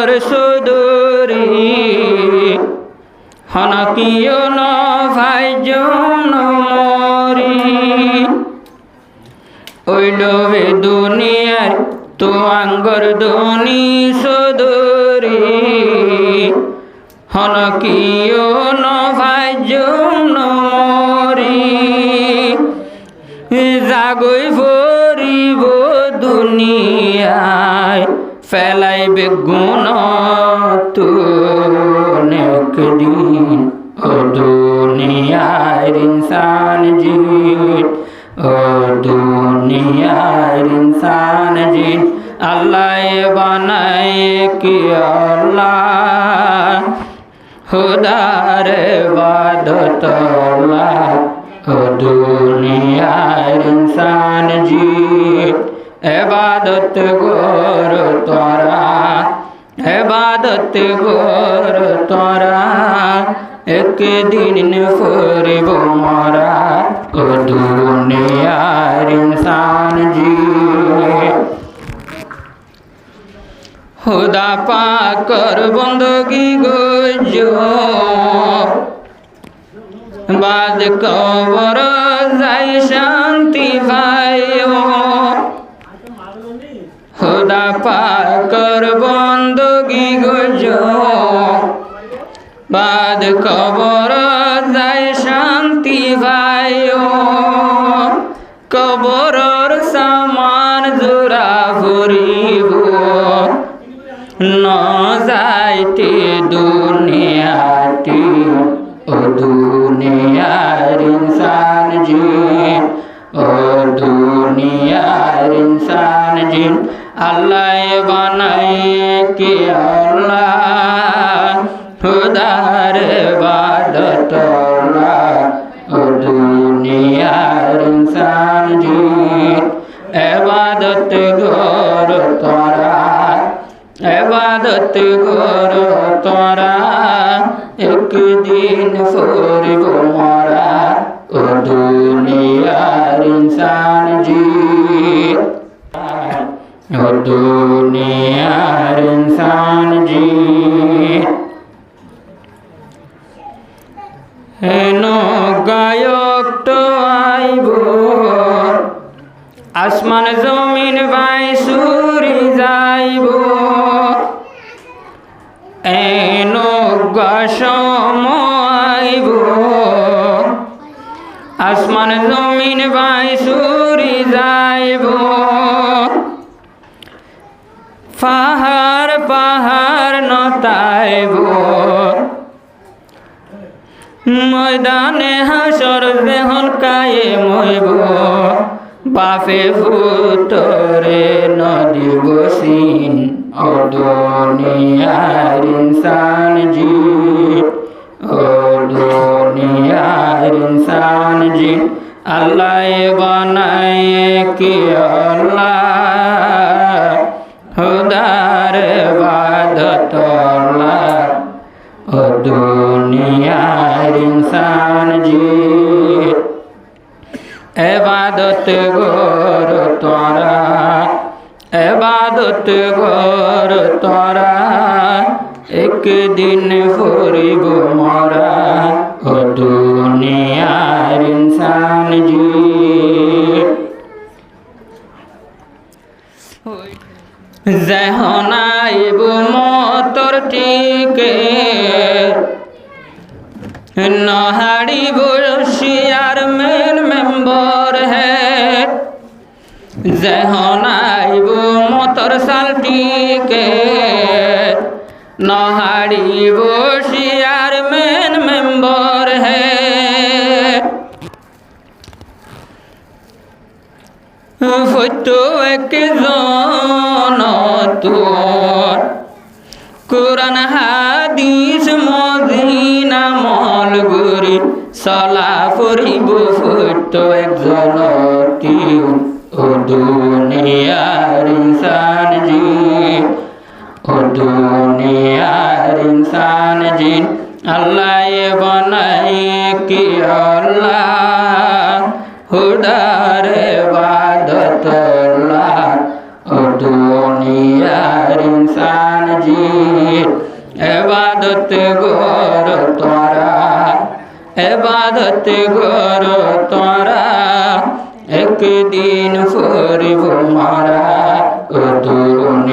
আঙ্গর সুদূরি হনকিও ন ভাই জন মরি ওইল হে দুনিয়ার তো আঙ্গর ধনি সুদূরি হনকিও ন ভাই জন মরি জাগই ভরিব দুনিয়ায় ফেলাইবে গুণ তুন একদিন ও দুনিয়ার ইনসান জিন ও দুনিয়ার ইনসান জিন আল্লাহ বানায় কি আল্লাহ খুদার ইবাদত আল্লাহ ও দুনিয়ার ইনসান জিন ইবাদত গোর তোরা ইবাদত গোর তোরা একদিন ফুরিব মরা ও দুনিয়ার ইনসান জিন খুদা পাকর বন্দগি গজো বাদ কবর যাই শান্তি ভাইও খুদা পাকর বন্দগি গজো বাদ কবর যাই শান্তি ভাইও কবরর সামান জোড়া ভরিব ন যাইতে দুনিয়াতে ও দুনিয়ার ইনসান জিন ও দুনিয়ার ইনসান জিন আল্লাহ বানায় কি আল্লাহ খুদার ইবাদত আল্লাহ ও দুনিয়ার ইনসান জিন ইবাদত গর তোরা ইবাদত গর তোরা একদিন ফুরিব মরা ও দুনিয়ার ইনসান জিন ও দুনিয়ার ইনসান জিন হেন গায়ক তো আইব আসমান জমিন বাই সুরি যাইব এন গাসম আইব আসমান জমিন বাই সুরি যাইব পাহাড় পাহাড় নতাইব ময়দানে হাসর দেহন কায়ে মইব বাপে ভূতরে নদী বসিন ও দুনিয়ার ইনসান জিন ও দুনিয়ার ইনসান জিন আল্লাহ বানায় কি আল্লাহ খুদার ইবাদত আল্লাহ ও দুনিয়ার ইনসান জিন ইবাদত গর তোরা ইবাদত গর তোরা একদিন ফুরিব মরা ও দুনিয়ার ইনসান জিন যখন আইব মতর টিকে নহাড়িব শিয়ার মেন মেম্বর হে যখন আইব মতর সালটিকে নহাড়িব শিয়ার মেন মেম্বর হে ফটো একজন তোর কোরআন হাদিস মদিনা মলগুরি সলা ফুরিব ফটো একজন ও দুনিয়ার ইনসান জিন ও দুনিয়ার ইনসান জিন আল্লাহ বানায় কি আল্লাহ খুদার ইবাদত আল্লাহ ও দুনিয়ার ইনসান মসজিদ ইবাদত গর তোরা ইবাদত গর তোরা একদিন ফুরিব মারা ও তরুণ